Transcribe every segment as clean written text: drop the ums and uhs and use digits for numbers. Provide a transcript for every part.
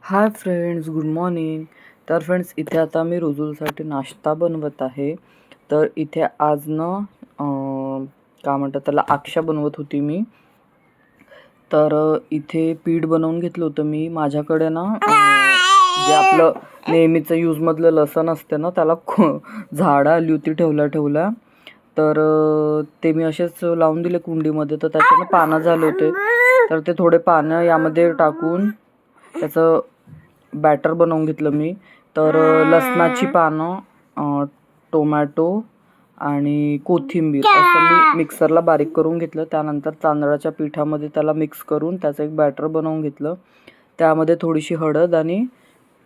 Hi friends, good morning. तर friends, इथे आता मी रुजुलसाठी नाश्ता बनवत आहे. तर इथे आज ना काय म्हणतात त्याला, आक्षा बनवत होती मी. तर इथे पीठ बनवून घेतलं होतं मी. माझ्याकडे ना जे आपलं नेहमीचं यूजमधलं लसण असते ना, त्याला झाडं आली होती ठेवल्या. तर ते मी असेच लावून दिले कुंडीमध्ये. तर त्याच्यानं पानं झाले होते. तर ते थोडे पानं यामध्ये टाकून त्याचं बॅटर बनवून घेतलं मी. तर लसणाची पानं, टोमॅटो आणि कोथिंबीर असं मी मिक्सरला बारीक करून घेतलं. त्यानंतर तांदळाच्या पिठामध्ये त्याला मिक्स करून त्याचं एक बॅटर बनवून घेतलं. त्यामध्ये थोडीशी हळद आणि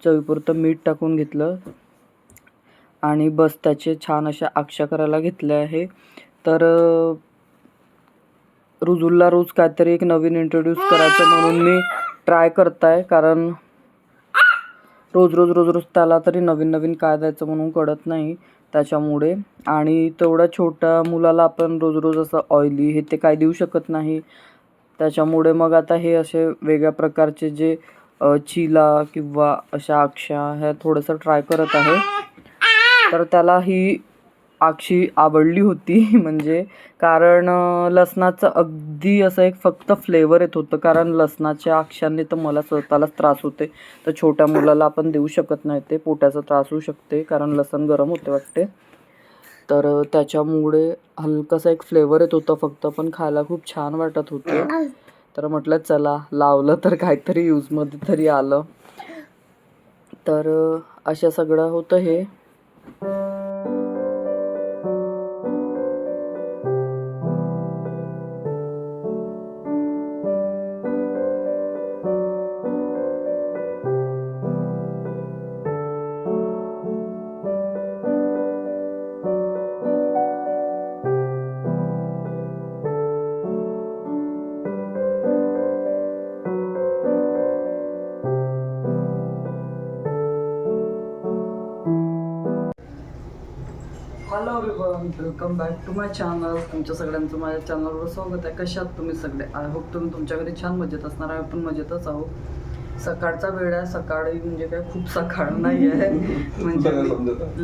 चवीपुरतं मीठ टाकून घेतलं आणि बस त्याचे छान अशा आक्षा करायला घेतल्या आहे. तर रुजुलला रोज काहीतरी एक नवीन इंट्रोड्यूस करायचं म्हणून मी ट्राय करताय. कारण रोज त्याला तरी नवीन काय द्यायचं म्हणून कळत नाही त्याच्यामुळे. आणि तेवढ्या छोट्या मुलाला आपण रोज असं ऑइली हे ते काय देऊ शकत नाही. त्याच्यामुळे मग आता हे असे वेगळ्या प्रकारचे जे चिला किंवा अशा आक्षा ह्या थोडंसं ट्राय करत आहे. तर त्याला ही आक्षी आवडली होती म्हणजे कारण लसणाचं अगदी असं एक फक्त फ्लेवर येत होतं. कारण लसणाच्या आक्षांनी तर मला स्वतःलाच त्रास होते. तर छोट्या मुलाला आपण देऊ शकत नाही, ते पोटाचा त्रास होऊ शकते कारण लसण गरम होते वाटते. तर त्याच्यामुळे हलकासा एक फ्लेवर येत होता फक्त, पण खायला खूप छान वाटत होतं. तर म्हटलं चला लावलं तर काहीतरी यूजमध्ये तरी आलं. तर अशा सगळं होतं हे. Hello everyone, welcome back to my channel. तुमच्या सगळ्यांचं माझ्या चॅनलवर स्वागत आहे. कशात तुम्ही सगळे? आय होप तुम्ही तुमच्या घरी छान मजेत असणार आहे. पण मजेतच आहोत. सकाळचा वेळ आहे. सकाळी म्हणजे काय खूप सकाळ नाही आहे म्हणजे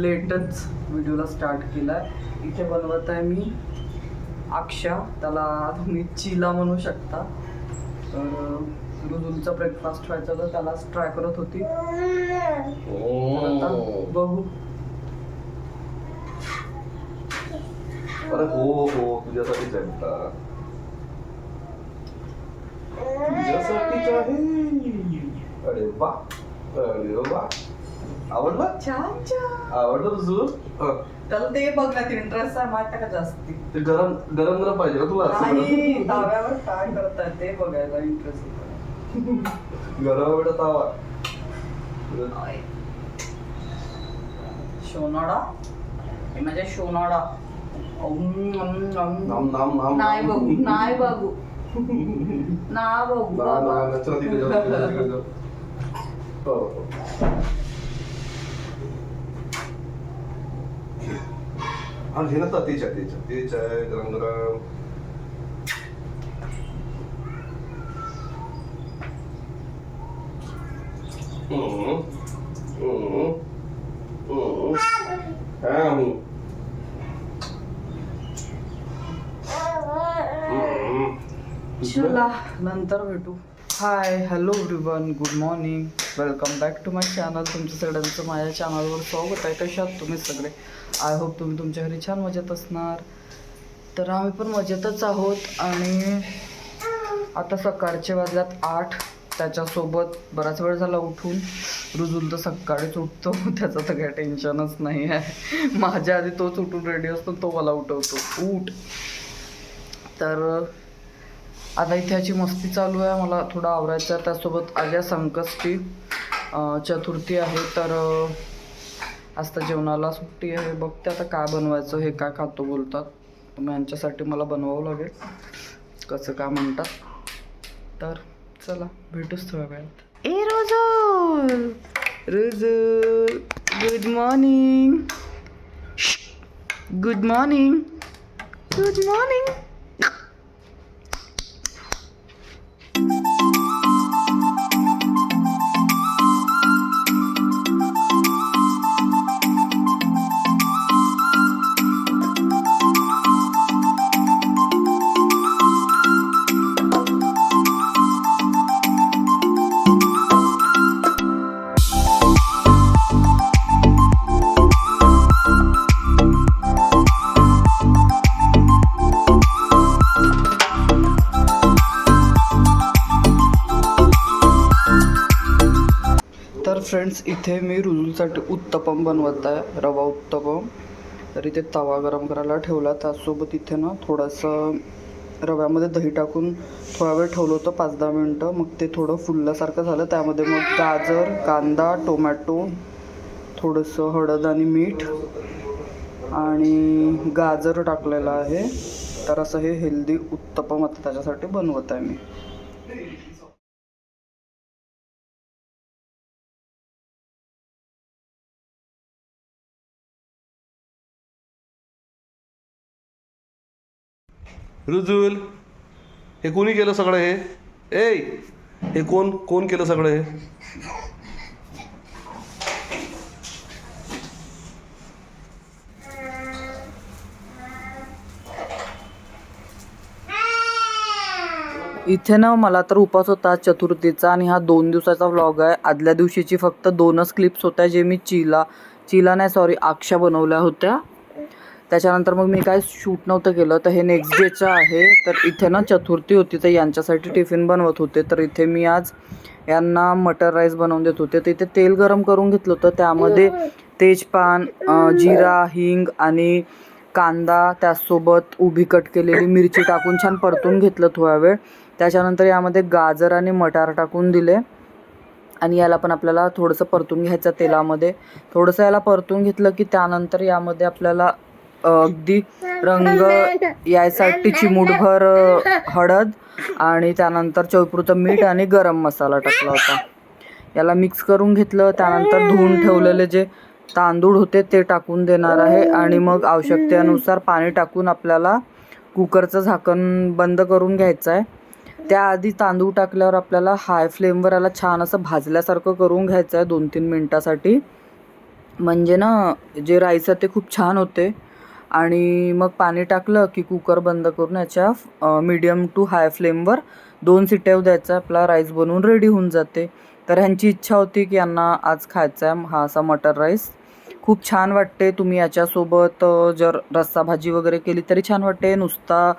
लेटच व्हिडिओला स्टार्ट केला आहे. इथे बनवत आहे मी आक्षा, त्याला तुम्ही चिला म्हणू शकता. तर रुजुलचा ब्रेकफास्ट व्हायचा तर त्यालाच ट्राय करत होती. आता बघू. अरे हो तुझ्यासाठीच आहे बेटा, तुझ्यासाठीच आहे. अरे वा, आवडलं? छान आवडलं तुझं? त्याला ते बघण्यात इंटरेस्ट आहे माहिती का जास्ती. ते गरम पाहिजे का तुला? नाही, ताव्यावर काय करताय ते बघायला इंटरेस्ट. गरम बेटा तावा. शोनाडा म्हणजे शोनाडा. नाम नाम नाम नाही बघू नाही बघू ना बघू ना चला तिकडे जाऊ. हो हा घे ना, तेच आहे गरम गरम. चला नंतर भेटू. Hi, hello everyone, good morning, welcome back to my channel. तुमच्या सगळ्यांचं माझ्या चॅनलवर स्वागत आहे. कशात तुम्ही सगळे? आय होप तुम्ही तुमच्या घरी छान मजेत असणार. तर आम्ही पण मजेतच आहोत. आणि आता सकाळचे वाजल्यात 8. त्याच्यासोबत बराच वेळ झाला उठून. रुजुल तर सकाळीच उठतो, त्याचं तर काही टेन्शनच नाही आहे. माझ्या आधी तोच उठून रेडी असतो, तो मला उठवतो, उठ. तर आता इथे ह्याची मस्ती चालू आहे. मला थोडं आवरायचं आहे. त्यासोबत आज संकष्टी चतुर्थी आहे. तर आज तर जेवणाला सुट्टी आहे. बघते आता काय बनवायचं, हे काय खातो बोलतात. मग यांच्यासाठी मला बनवावं लागेल, कसं काय म्हणतात. तर चला भेटूच थोड्या वेळात. ए Rojul, Rujul, good morning, good morning, good morning. Friends, इथे मी रुजूसाठी उत्तपम बनवत आहे, रवा उत्तपम. तर इथे तवा गरम करायला ठेवला. त्यासोबत इथे ना थोडंसं रव्यामध्ये दही टाकून थोडा वेळ ठेवलं होतं, 5-10 मिनटं. मग ते थोडं फुलल्यासारखं झालं. त्यामध्ये मग गाजर, कांदा, टोमॅटो, थोडंसं हळद आणि मीठ आणि गाजर टाकलेलं आहे. तर असं हे हेल्दी उत्तपम आता त्याच्यासाठी बनवत आहे मी. रुजुल, हे कोणी केलं सगळं हे? ए, हे कोण कोण केलं सगळं हे? इथे ना मला तर उपास होता चतुर्थीचा आणि हा 2 दिवसाचा व्लॉग आहे. आदल्या दिवशीची फक्त 2च क्लिप्स होत्या जे मी अक्षा बनवल्या होत्या. त्याच्यानंतर मग मी काय शूट नव्हतं केलं. तर हे नेक्स्ट डेचं आहे. तर इथे ना चतुर्थी होती तर यांच्यासाठी टिफिन बनवत होते. तर इथे मी आज यांना मटर राईस बनवून देत होते. तर इथे तेल गरम करून घेतलं होतं. त्यामध्ये तेजपान, जिरा, हिंग आणि कांदा, त्यासोबत उभी कट केलेली मिरची टाकून छान परतून घेतलं थोडा वेळ. त्याच्यानंतर यामध्ये गाजर आणि मटार टाकून दिले आणि याला पण आपल्याला थोडंसं परतून घ्यायचं तेलामध्ये. थोडंसं याला परतून घेतलं की त्यानंतर यामध्ये आपल्याला अगदी रंग यासाठी चिमूटभर हळद आणि त्यानंतर चवीपुरतं मीठ आणि गरम मसाला टाकला होता. याला मिक्स करून घेतलं. त्यानंतर धुवून ठेवलेले जे तांदूळ होते ते टाकून देणार आहे आणि मग आवश्यकतेनुसार पाणी टाकून आपल्याला कुकरचं झाकण बंद करून घ्यायचं आहे. त्याआधी तांदूळ टाकल्यावर आपल्याला हाय फ्लेमवर याला छान असं भाजल्यासारखं करून घ्यायचं आहे 2-3 मिनटासाठी. म्हणजे ना जे राईस आहे ते खूप छान होते. आणि मग पाणी टाकलं की कुकर बंद करून याच्या मीडियम टू हाय फ्लेमवर 2 शिट्ट्या द्यायचा. आपला राईस बनवून रेडी होऊन जाते. तर ह्यांची इच्छा होती की यांना आज खायचा आहे हा असा मटर राईस. खूप छान वाटते. तुम्ही याच्यासोबत जर रस्सा भाजी वगैरे केली तरी छान वाटते, नुसता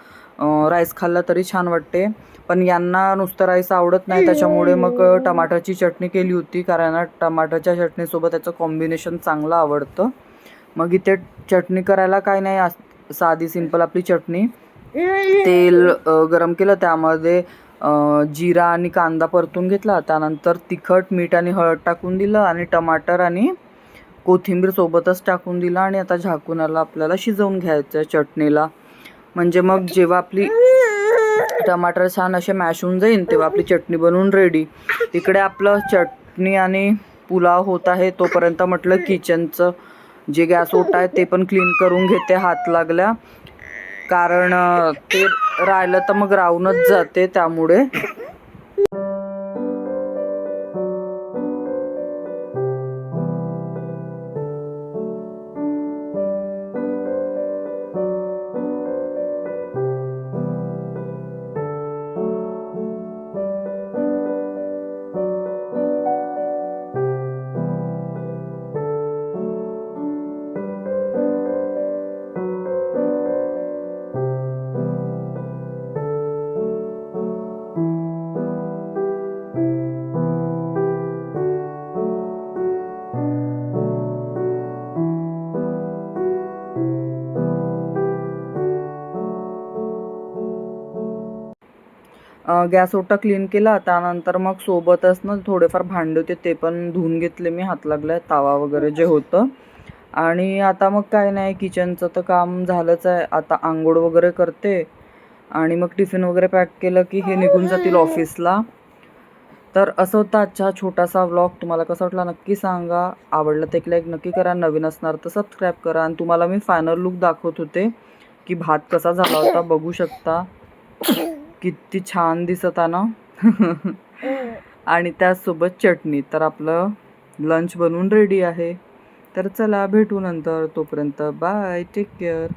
राईस खाल्ला तरी छान वाटते. पण यांना नुसतं राईस आवडत नाही, त्याच्यामुळे मग टमाटरची चटणी केली होती, कारण टमाटरच्या चटणीसोबत त्याचं कॉम्बिनेशन चांगलं आवडतं. मग इथे चटणी करायला काय नाही, साधी सिंपल आपली चटणी. तेल गरम केलं, त्यामध्ये जिरा आणि कांदा परतून घेतला. त्यानंतर तिखट, मीठ आणि हळद टाकून दिलं आणि टमाटर आणि कोथिंबीर सोबतच टाकून दिला आणि आता झाकून आपल्याला शिजवून घ्यायचं आहे चटणीला. म्हणजे मग जेव्हा आपली टमाटर छान असे मॅश होऊन जाईल तेव्हा आपली चटणी बनवून रेडी. इकडे आपलं चटणी आणि पुलाव होत आहे. तोपर्यंत म्हटलं किचनचं जे गॅस ओटा आहे ते पण क्लीन करून घेते हात लागल्या, कारण ते राहिलं तर मग राहूनच जाते. त्यामुळे गॅस ओटा क्लीन केला. त्यानंतर मग सोबतच ना थोडेफार भांडे होते ते पण धुवून घेतले मी हात लागलाय, तावा वगैरे जे होतं. आणि आता मग काय नाही, किचनचं तर काम झालंच आहे. आता आंघोळ वगैरे करते आणि मग टिफिन वगैरे पॅक केलं की हे निघून जातील ऑफिसला. तर असं होता आजचा छोटासा व्लॉग. तुम्हाला कसा वाटला नक्की सांगा. आवडलं तर एक लाईक नक्की करा, नवीन असणार तर सबस्क्राईब करा. आणि तुम्हाला मी फायनल लुक दाखवत होते की भात कसा झाला होता, बघू शकता किती छान दिसत आहे ना. आणि त्याचसोबत चटणी. तर आपलं लंच बनवून रेडी आहे. तर चला भेटू नंतर. तोपर्यंत बाय, टेक केअर.